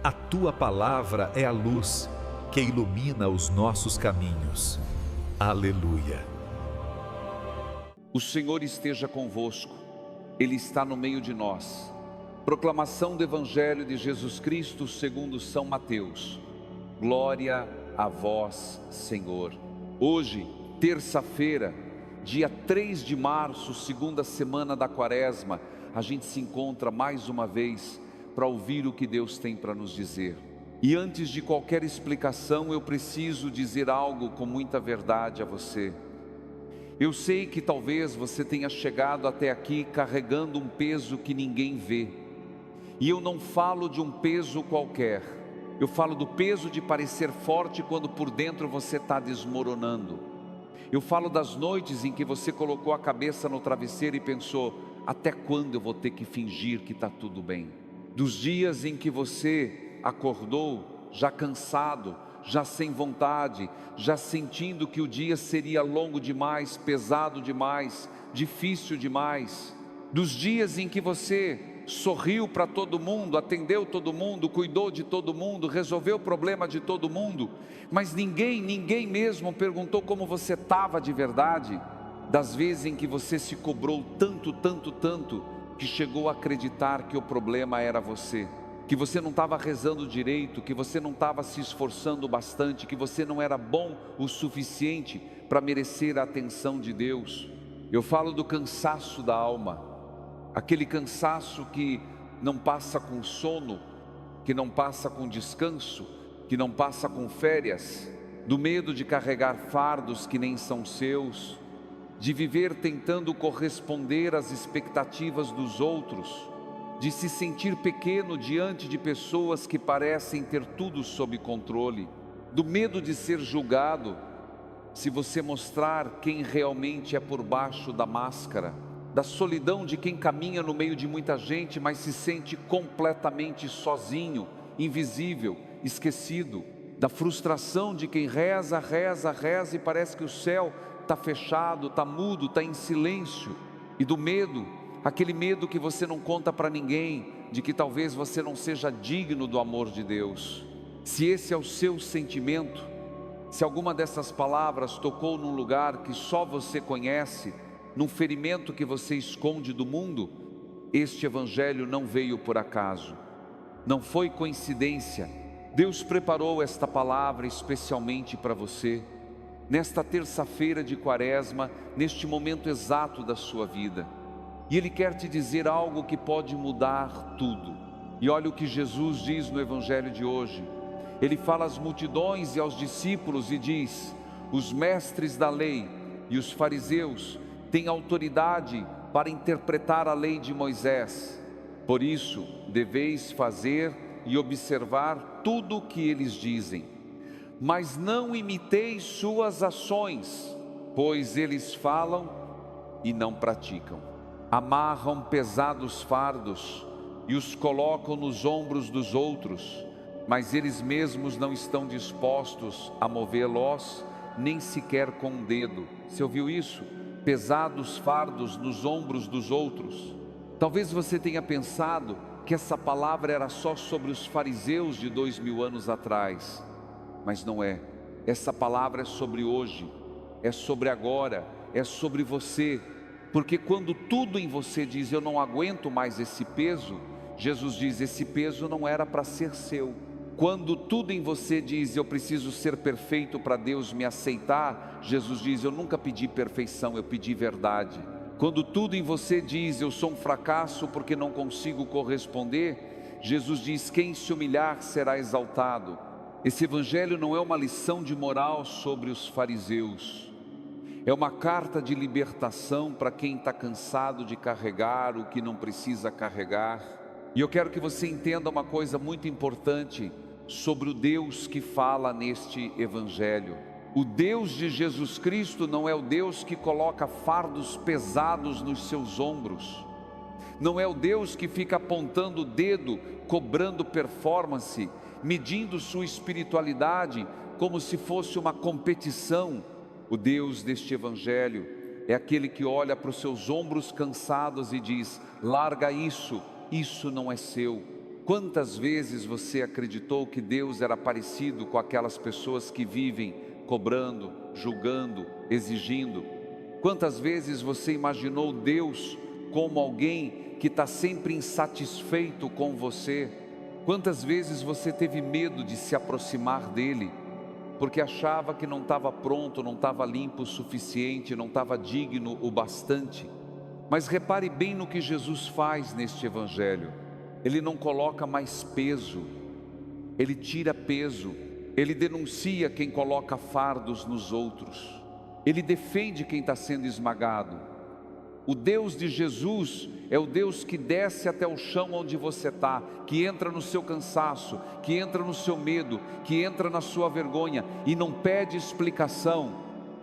A tua palavra é a luz que ilumina os nossos caminhos. Aleluia. O Senhor esteja convosco, Ele está no meio de nós. Proclamação do Evangelho de Jesus Cristo segundo São Mateus. Glória a vós, Senhor. Hoje, terça-feira, dia 3 de março, segunda semana da Quaresma, a gente se encontra mais uma vez para ouvir o que Deus tem para nos dizer. E antes de qualquer explicação, eu preciso dizer algo com muita verdade a você. Eu sei que talvez você tenha chegado até aqui carregando um peso que ninguém vê. E eu não falo de um peso qualquer. Eu falo do peso de parecer forte quando por dentro você está desmoronando. Eu falo das noites em que você colocou a cabeça no travesseiro e pensou: até quando eu vou ter que fingir que está tudo bem? Dos dias em que você acordou já cansado, já sem vontade, já sentindo que o dia seria longo demais, pesado demais, difícil demais. Dos dias em que você sorriu para todo mundo, atendeu todo mundo, cuidou de todo mundo, resolveu o problema de todo mundo, mas ninguém mesmo perguntou como você estava de verdade. Das vezes em que você se cobrou tanto, que chegou a acreditar que o problema era você, que você não estava rezando direito, que você não estava se esforçando bastante, que você não era bom o suficiente para merecer a atenção de Deus. Eu falo do cansaço da alma, aquele cansaço que não passa com sono, que não passa com descanso, que não passa com férias, do medo de carregar fardos que nem são seus, de viver tentando corresponder às expectativas dos outros, de se sentir pequeno diante de pessoas que parecem ter tudo sob controle, do medo de ser julgado se você mostrar quem realmente é por baixo da máscara, da solidão de quem caminha no meio de muita gente, mas se sente completamente sozinho, invisível, esquecido, da frustração de quem reza e parece que o céu está fechado, está mudo, está em silêncio, e do medo, aquele medo que você não conta para ninguém, de que talvez você não seja digno do amor de Deus. Se esse é o seu sentimento, se alguma dessas palavras tocou num lugar que só você conhece, num ferimento que você esconde do mundo, este Evangelho não veio por acaso, não foi coincidência. Deus preparou esta palavra especialmente para você, nesta terça-feira de Quaresma, neste momento exato da sua vida. E Ele quer te dizer algo que pode mudar tudo. E olha o que Jesus diz no Evangelho de hoje. Ele fala às multidões e aos discípulos e diz: os mestres da lei e os fariseus têm autoridade para interpretar a lei de Moisés. Por isso, deveis fazer e observar tudo o que eles dizem. Mas não imiteis suas ações, pois eles falam e não praticam. Amarram pesados fardos e os colocam nos ombros dos outros, mas eles mesmos não estão dispostos a movê-los, nem sequer com um dedo. Você ouviu isso? Pesados fardos nos ombros dos outros. Talvez você tenha pensado que essa palavra era só sobre os fariseus de 2000 anos atrás. Mas não é. Essa palavra é sobre hoje, é sobre agora, é sobre você. Porque quando tudo em você diz: eu não aguento mais esse peso, Jesus diz: esse peso não era para ser seu. Quando tudo em você diz: eu preciso ser perfeito para Deus me aceitar, Jesus diz: eu nunca pedi perfeição, eu pedi verdade. Quando tudo em você diz: eu sou um fracasso porque não consigo corresponder, Jesus diz: quem se humilhar será exaltado. Esse Evangelho não é uma lição de moral sobre os fariseus, é uma carta de libertação para quem está cansado de carregar o que não precisa carregar. E eu quero que você entenda uma coisa muito importante sobre o Deus que fala neste Evangelho. O Deus de Jesus Cristo não é o Deus que coloca fardos pesados nos seus ombros, não é o Deus que fica apontando o dedo, cobrando performance, medindo sua espiritualidade como se fosse uma competição. O Deus deste Evangelho é aquele que olha para os seus ombros cansados e diz: larga isso, isso não é seu. Quantas vezes você acreditou que Deus era parecido com aquelas pessoas que vivem cobrando, julgando, exigindo? Quantas vezes você imaginou Deus como alguém que está sempre insatisfeito com você? Quantas vezes você teve medo de se aproximar dele, porque achava que não estava pronto, não estava limpo o suficiente, não estava digno o bastante? Mas repare bem no que Jesus faz neste evangelho. Ele não coloca mais peso, ele tira peso, ele denuncia quem coloca fardos nos outros, ele defende quem está sendo esmagado. O Deus de Jesus é o Deus que desce até o chão onde você está, que entra no seu cansaço, que entra no seu medo, que entra na sua vergonha e não pede explicação,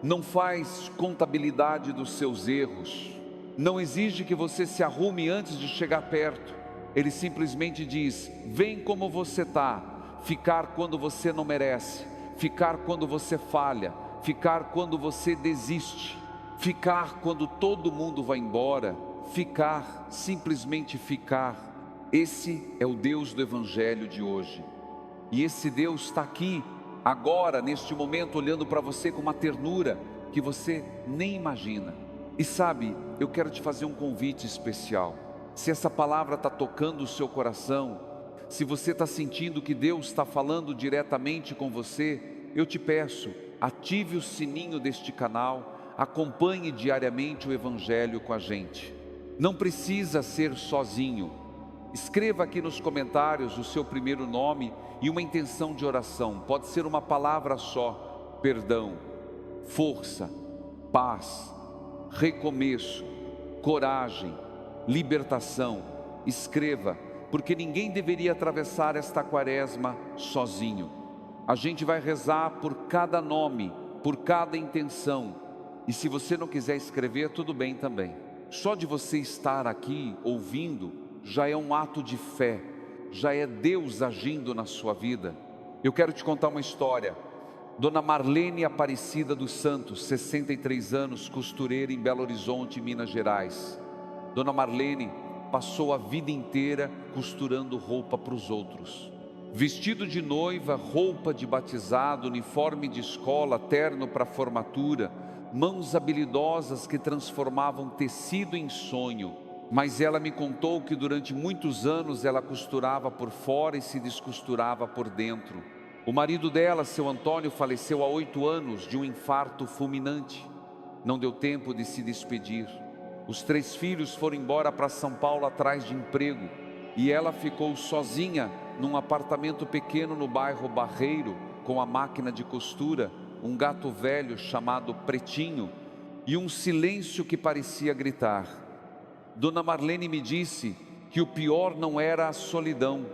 não faz contabilidade dos seus erros, não exige que você se arrume antes de chegar perto. Ele simplesmente diz: vem como você está, ficar quando você não merece, ficar quando você falha, ficar quando você desiste, ficar quando todo mundo vai embora, ficar, simplesmente ficar. Esse é o Deus do Evangelho de hoje. E esse Deus está aqui, agora, neste momento, olhando para você com uma ternura que você nem imagina. E sabe, eu quero te fazer um convite especial. Se essa palavra está tocando o seu coração, se você está sentindo que Deus está falando diretamente com você, eu te peço, ative o sininho deste canal, acompanhe diariamente o Evangelho com a gente. Não precisa ser sozinho. Escreva aqui nos comentários o seu primeiro nome e uma intenção de oração. Pode ser uma palavra só: perdão, força, paz, recomeço, coragem, libertação. Escreva, porque ninguém deveria atravessar esta quaresma sozinho. A gente vai rezar por cada nome, por cada intenção. E se você não quiser escrever, tudo bem também. Só de você estar aqui ouvindo já é um ato de fé, já é Deus agindo na sua vida. Eu quero te contar uma história. Dona Marlene Aparecida dos Santos, 63 anos, costureira em Belo Horizonte, Minas Gerais. Dona Marlene passou a vida inteira costurando roupa para os outros. Vestido de noiva, roupa de batizado, uniforme de escola, terno para formatura, mãos habilidosas que transformavam tecido em sonho. Mas ela me contou que durante muitos anos ela costurava por fora e se descosturava por dentro. O marido dela, seu Antônio, faleceu há 8 anos de um infarto fulminante. Não deu tempo de se despedir. Os 3 filhos foram embora para São Paulo atrás de emprego, e ela ficou sozinha num apartamento pequeno no bairro Barreiro, com a máquina de costura, um gato velho chamado Pretinho e um silêncio que parecia gritar. Dona Marlene me disse que o pior não era a solidão,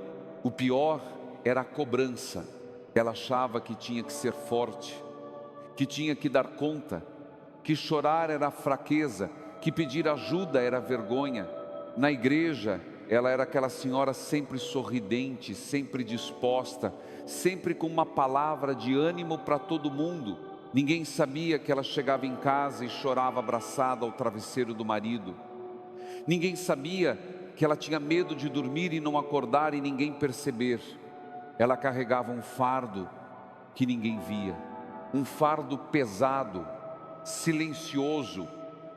o pior era a cobrança. Ela achava que tinha que ser forte, que tinha que dar conta, que chorar era fraqueza, que pedir ajuda era vergonha. Na igreja, ela era aquela senhora sempre sorridente, sempre disposta, sempre com uma palavra de ânimo para todo mundo. Ninguém sabia que ela chegava em casa e chorava abraçada ao travesseiro do marido. Ninguém sabia que ela tinha medo de dormir e não acordar e ninguém perceber. Ela carregava um fardo que ninguém via, um fardo pesado, silencioso,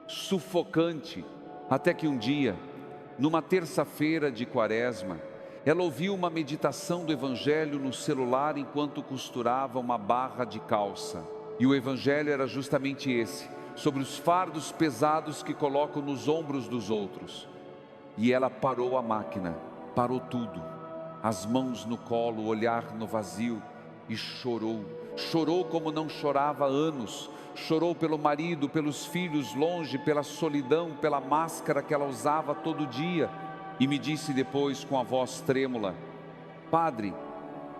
sufocante, até que um dia, numa terça-feira de quaresma, ela ouviu uma meditação do Evangelho no celular enquanto costurava uma barra de calça. E o Evangelho era justamente esse, sobre os fardos pesados que colocam nos ombros dos outros. E ela parou a máquina, parou tudo, as mãos no colo, o olhar no vazio, e chorou. Chorou como não chorava há anos. Chorou pelo marido, pelos filhos longe, pela solidão, pela máscara que ela usava todo dia. E me disse depois com a voz trêmula: Padre,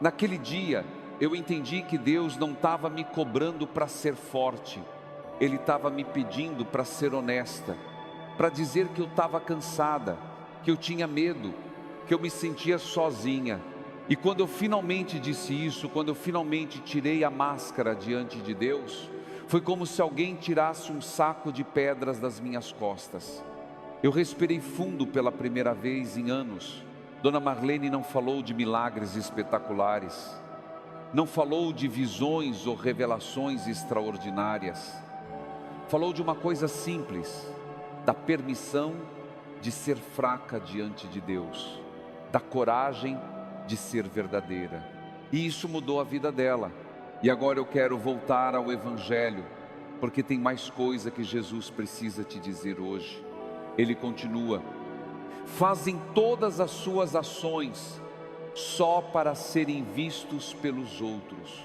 naquele dia eu entendi que Deus não estava me cobrando para ser forte. Ele estava me pedindo para ser honesta, para dizer que eu estava cansada, que eu tinha medo, que eu me sentia sozinha. E quando eu finalmente disse isso, quando eu finalmente tirei a máscara diante de Deus, foi como se alguém tirasse um saco de pedras das minhas costas. Eu respirei fundo pela primeira vez em anos, Dona Marlene não falou de milagres espetaculares, não falou de visões ou revelações extraordinárias. Falou de uma coisa simples, da permissão de ser fraca diante de Deus, da coragem de ser verdadeira. E isso mudou a vida dela. E agora eu quero voltar ao Evangelho, porque tem mais coisa que Jesus precisa te dizer hoje. Ele continua: fazem todas as suas ações só para serem vistos pelos outros.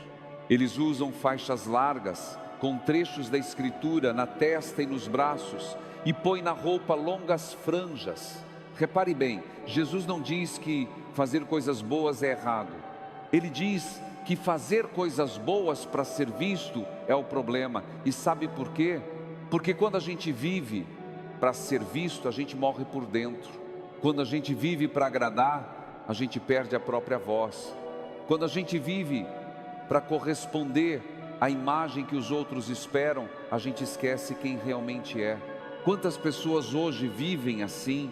Eles usam faixas largas com trechos da Escritura na testa e nos braços, e põem na roupa longas franjas. Repare bem, Jesus não diz que fazer coisas boas é errado. Ele diz que fazer coisas boas para ser visto é o problema. E sabe por quê? Porque quando a gente vive para ser visto, a gente morre por dentro. Quando a gente vive para agradar, a gente perde a própria voz. Quando a gente vive para corresponder à imagem que os outros esperam, a gente esquece quem realmente é. Quantas pessoas hoje vivem assim?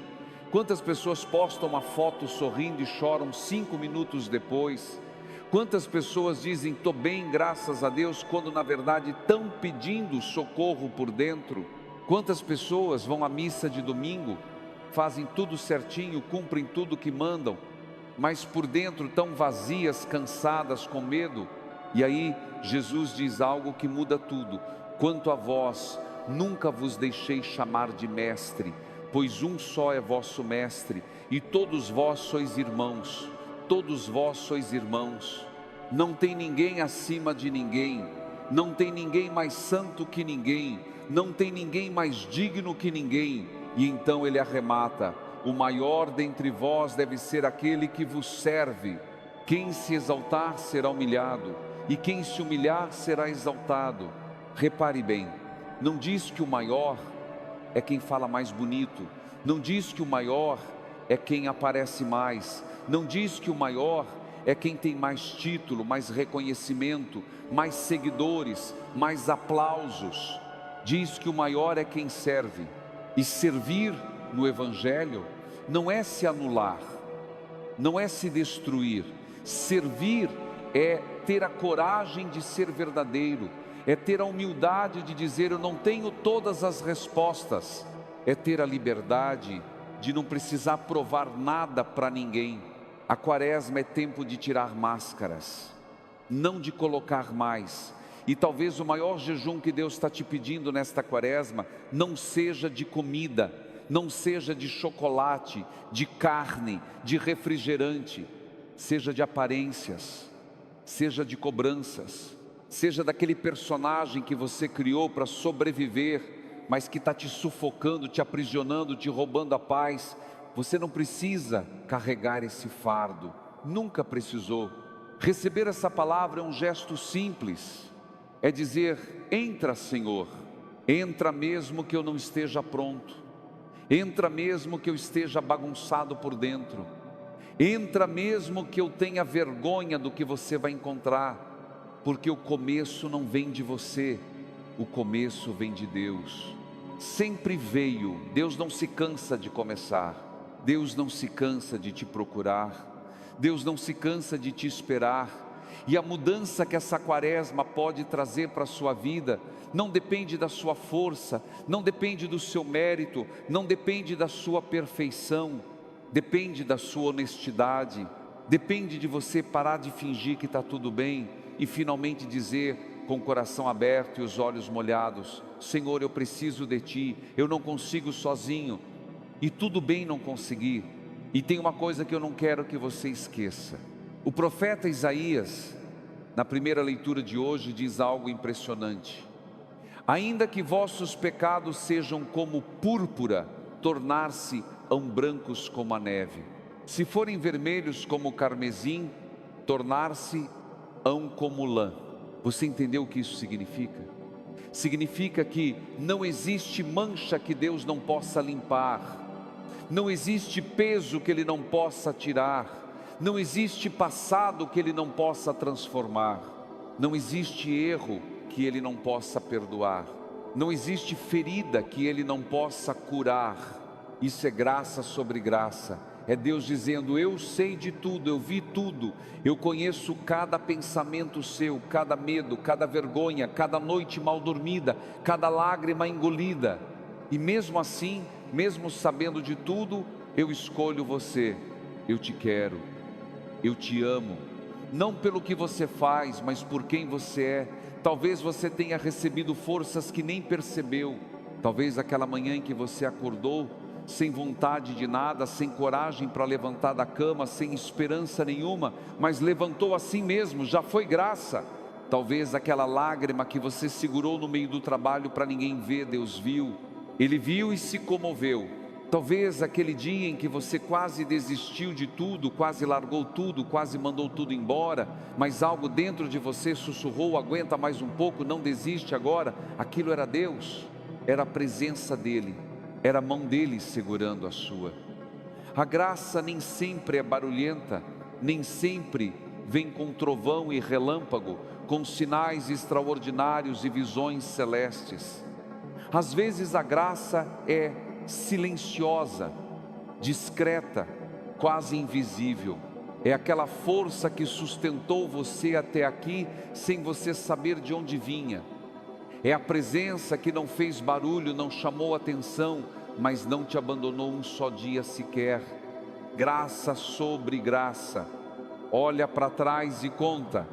Quantas pessoas postam uma foto sorrindo e choram 5 minutos depois? Quantas pessoas dizem, estou bem, graças a Deus, quando na verdade estão pedindo socorro por dentro? Quantas pessoas vão à missa de domingo, fazem tudo certinho, cumprem tudo que mandam, mas por dentro estão vazias, cansadas, com medo? E aí Jesus diz algo que muda tudo: quanto a vós, nunca vos deixei chamar de mestre, pois um só é vosso mestre, e todos vós sois irmãos. Todos vós sois irmãos. Não tem ninguém acima de ninguém, não tem ninguém mais santo que ninguém, não tem ninguém mais digno que ninguém. E então ele arremata: o maior dentre vós deve ser aquele que vos serve. Quem se exaltar será humilhado, e quem se humilhar será exaltado. Repare bem, não diz que o maior é quem fala mais bonito, não diz que o maior é quem aparece mais, não diz que o maior é quem tem mais título, mais reconhecimento, mais seguidores, mais aplausos. Diz que o maior é quem serve. E servir no Evangelho não é se anular, não é se destruir. Servir é ter a coragem de ser verdadeiro, é ter a humildade de dizer, eu não tenho todas as respostas, é ter a liberdade de não precisar provar nada para ninguém. A quaresma é tempo de tirar máscaras, não de colocar mais. E talvez o maior jejum que Deus está te pedindo nesta quaresma não seja de comida, não seja de chocolate, de carne, de refrigerante, seja de aparências, seja de cobranças, seja daquele personagem que você criou para sobreviver, mas que está te sufocando, te aprisionando, te roubando a paz. Você não precisa carregar esse fardo, nunca precisou. Receber essa palavra é um gesto simples, é dizer, entra Senhor, entra mesmo que eu não esteja pronto, entra mesmo que eu esteja bagunçado por dentro, entra mesmo que eu tenha vergonha do que você vai encontrar, porque o começo não vem de você, o começo vem de Deus. Sempre veio, Deus não se cansa de começar, Deus não se cansa de te procurar, Deus não se cansa de te esperar. E a mudança que essa quaresma pode trazer para a sua vida, não depende da sua força, não depende do seu mérito, não depende da sua perfeição, depende da sua honestidade, depende de você parar de fingir que está tudo bem e finalmente dizer com o coração aberto e os olhos molhados, Senhor, eu preciso de Ti, eu não consigo sozinho, e tudo bem não conseguir. E tem uma coisa que eu não quero que você esqueça. O profeta Isaías, na primeira leitura de hoje, diz algo impressionante: ainda que vossos pecados sejam como púrpura, tornar-se-ão brancos como a neve, se forem vermelhos como o carmesim, tornar-se-ão como lã. Você entendeu o que isso significa? Significa que não existe mancha que Deus não possa limpar, não existe peso que Ele não possa tirar, não existe passado que Ele não possa transformar, não existe erro que Ele não possa perdoar, não existe ferida que Ele não possa curar. Isso é graça sobre graça, É Deus dizendo: eu sei de tudo, eu vi tudo, eu conheço cada pensamento seu, cada medo, cada vergonha, cada noite mal dormida, cada lágrima engolida. E mesmo assim, mesmo sabendo de tudo, eu escolho você. Eu te quero, eu te amo, não pelo que você faz, mas por quem você é. Talvez você tenha recebido forças que nem percebeu. Talvez aquela manhã em que você acordou sem vontade de nada, sem coragem para levantar da cama, sem esperança nenhuma, mas levantou assim mesmo, já foi graça. Talvez aquela lágrima que você segurou no meio do trabalho para ninguém ver, Deus viu. Ele viu e se comoveu. Talvez aquele dia em que você quase desistiu de tudo, quase largou tudo, quase mandou tudo embora, mas algo dentro de você sussurrou: aguenta mais um pouco, não desiste agora. Aquilo era Deus, era a presença dEle, era a mão dEle segurando a sua. A graça nem sempre é barulhenta, nem sempre vem com trovão e relâmpago, com sinais extraordinários e visões celestes. Às vezes a graça é silenciosa, discreta, quase invisível. É aquela força que sustentou você até aqui sem você saber de onde vinha. É a presença que não fez barulho, não chamou atenção, mas não te abandonou um só dia sequer. Graça sobre graça. Olha para trás e conta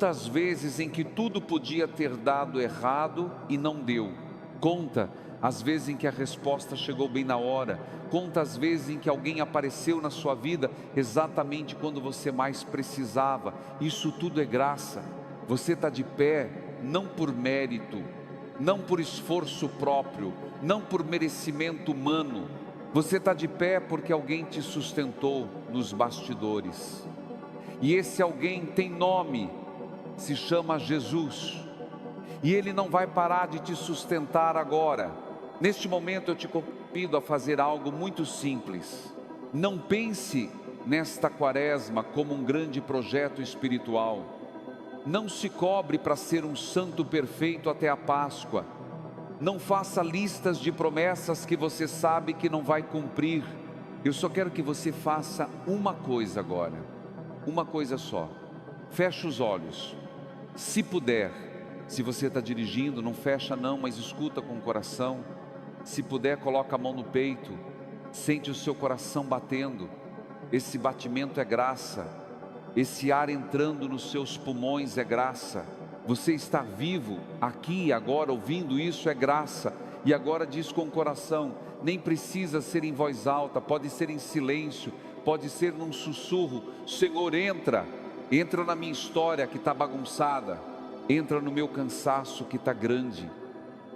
as vezes em que tudo podia ter dado errado e não deu. Conta as vezes em que a resposta chegou bem na hora. Conta as vezes em que alguém apareceu na sua vida exatamente quando você mais precisava. Isso tudo é graça. Você está de pé não por mérito, não por esforço próprio, não por merecimento humano. Você está de pé porque alguém te sustentou nos bastidores. E esse alguém tem nome, se chama Jesus. E Ele não vai parar de te sustentar agora. Neste momento eu te convido a fazer algo muito simples. Não pense nesta quaresma como um grande projeto espiritual. Não se cobre para ser um santo perfeito até a Páscoa. Não faça listas de promessas que você sabe que não vai cumprir. Eu só quero que você faça uma coisa agora. Uma coisa só. Feche os olhos. Se puder. Se você está dirigindo, não fecha não, mas escuta com o coração. Se puder, coloca a mão no peito. Sente o seu coração batendo. Esse batimento é graça. Esse ar entrando nos seus pulmões é graça. Você está vivo aqui e agora ouvindo isso, é graça. E agora diz com o coração, nem precisa ser em voz alta, pode ser em silêncio, pode ser num sussurro. Senhor, entra na minha história que está bagunçada. Entra no meu cansaço que está grande.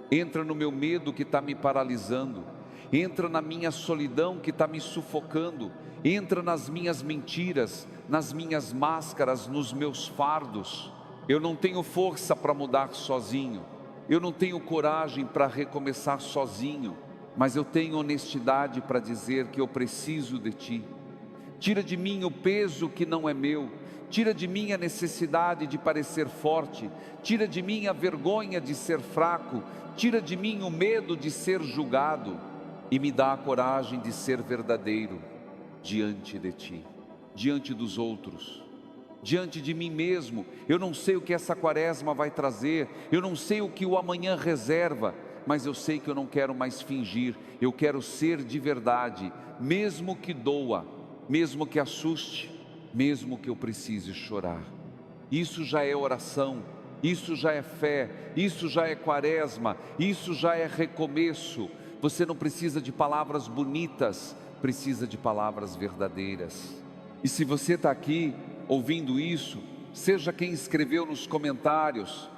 Entra no meu medo que está me paralisando. Entra na minha solidão que está me sufocando. Entra nas minhas mentiras, nas minhas máscaras, nos meus fardos. Eu não tenho força para mudar sozinho. Eu não tenho coragem para recomeçar sozinho. Mas eu tenho honestidade para dizer que eu preciso de Ti. Tira de mim o peso que não é meu. Tira de mim a necessidade de parecer forte. Tira de mim a vergonha de ser fraco. Tira de mim o medo de ser julgado. E me dá a coragem de ser verdadeiro diante de Ti, diante dos outros, diante de mim mesmo. Eu não sei o que essa quaresma vai trazer. Eu não sei o que o amanhã reserva. Mas eu sei que eu não quero mais fingir. Eu quero ser de verdade. Mesmo que doa, mesmo que assuste, mesmo que eu precise chorar. Isso já é oração, isso já é fé, isso já é quaresma, isso já é recomeço. Você não precisa de palavras bonitas, precisa de palavras verdadeiras. E se você está aqui ouvindo isso, seja quem escreveu nos comentários,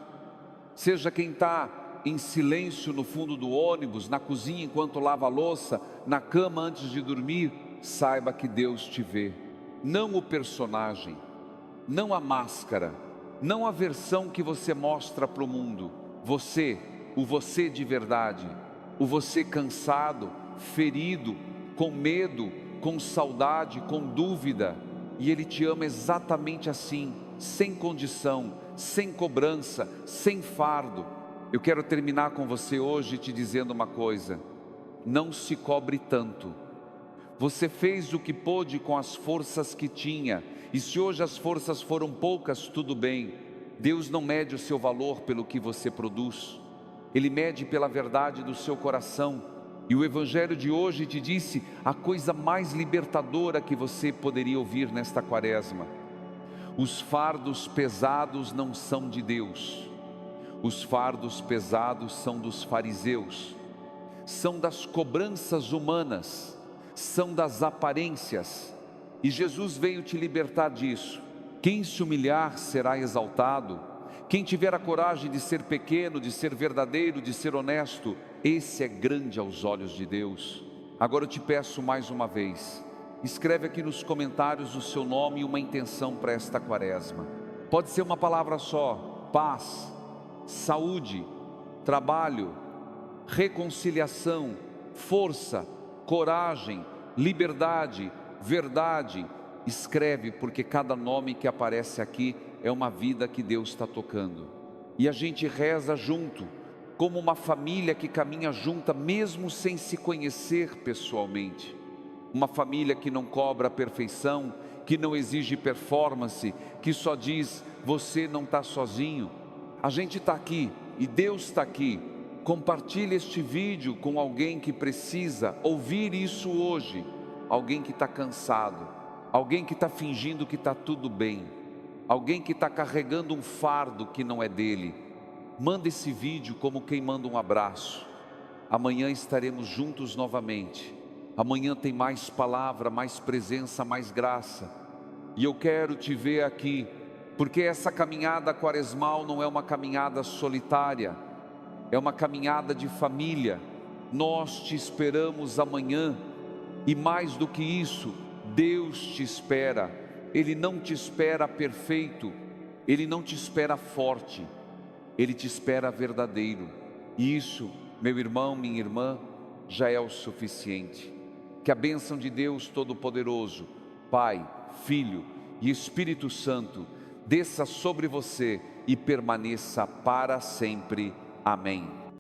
seja quem está em silêncio no fundo do ônibus, na cozinha enquanto lava a louça, na cama antes de dormir, saiba que Deus te vê. Não o personagem, não a máscara, não a versão que você mostra para o mundo. Você, o você de verdade, o você cansado, ferido, com medo, com saudade, com dúvida. E Ele te ama exatamente assim, sem condição, sem cobrança, sem fardo. Eu quero terminar com você hoje te dizendo uma coisa: não se cobre tanto, Você fez o que pôde com as forças que tinha, e se hoje as forças foram poucas, tudo bem. Deus não mede o seu valor pelo que você produz, Ele mede pela verdade do seu coração. E o Evangelho de hoje te disse a coisa mais libertadora que você poderia ouvir nesta quaresma: os fardos pesados não são de Deus, os fardos pesados são dos fariseus, são das cobranças humanas, são das aparências, e Jesus veio te libertar disso. Quem se humilhar será exaltado, quem tiver a coragem de ser pequeno, de ser verdadeiro, de ser honesto, esse é grande aos olhos de Deus. Agora eu te peço mais uma vez, escreve aqui nos comentários o seu nome e uma intenção para esta quaresma. Pode ser uma palavra só: paz, saúde, trabalho, reconciliação, força, coragem, liberdade, verdade. Escreve, porque cada nome que aparece aqui é uma vida que Deus está tocando. E a gente reza junto, como uma família que caminha junta, mesmo sem se conhecer pessoalmente. Uma família que não cobra a perfeição, que não exige performance, que só diz: você não está sozinho. A gente está aqui e Deus está aqui. Compartilhe este vídeo com alguém que precisa ouvir isso hoje. Alguém que está cansado, alguém que está fingindo que está tudo bem, alguém que está carregando um fardo que não é dele. Manda esse vídeo como quem manda um abraço. Amanhã estaremos juntos novamente. Amanhã tem mais palavra, mais presença, mais graça. E eu quero te ver aqui, porque essa caminhada quaresmal não é uma caminhada solitária, é uma caminhada de família. Nós te esperamos amanhã, e mais do que isso, Deus te espera. Ele não te espera perfeito, Ele não te espera forte, Ele te espera verdadeiro. E isso, meu irmão, minha irmã, já é o suficiente. Que a bênção de Deus Todo-Poderoso, Pai, Filho e Espírito Santo, desça sobre você e permaneça para sempre. Amém.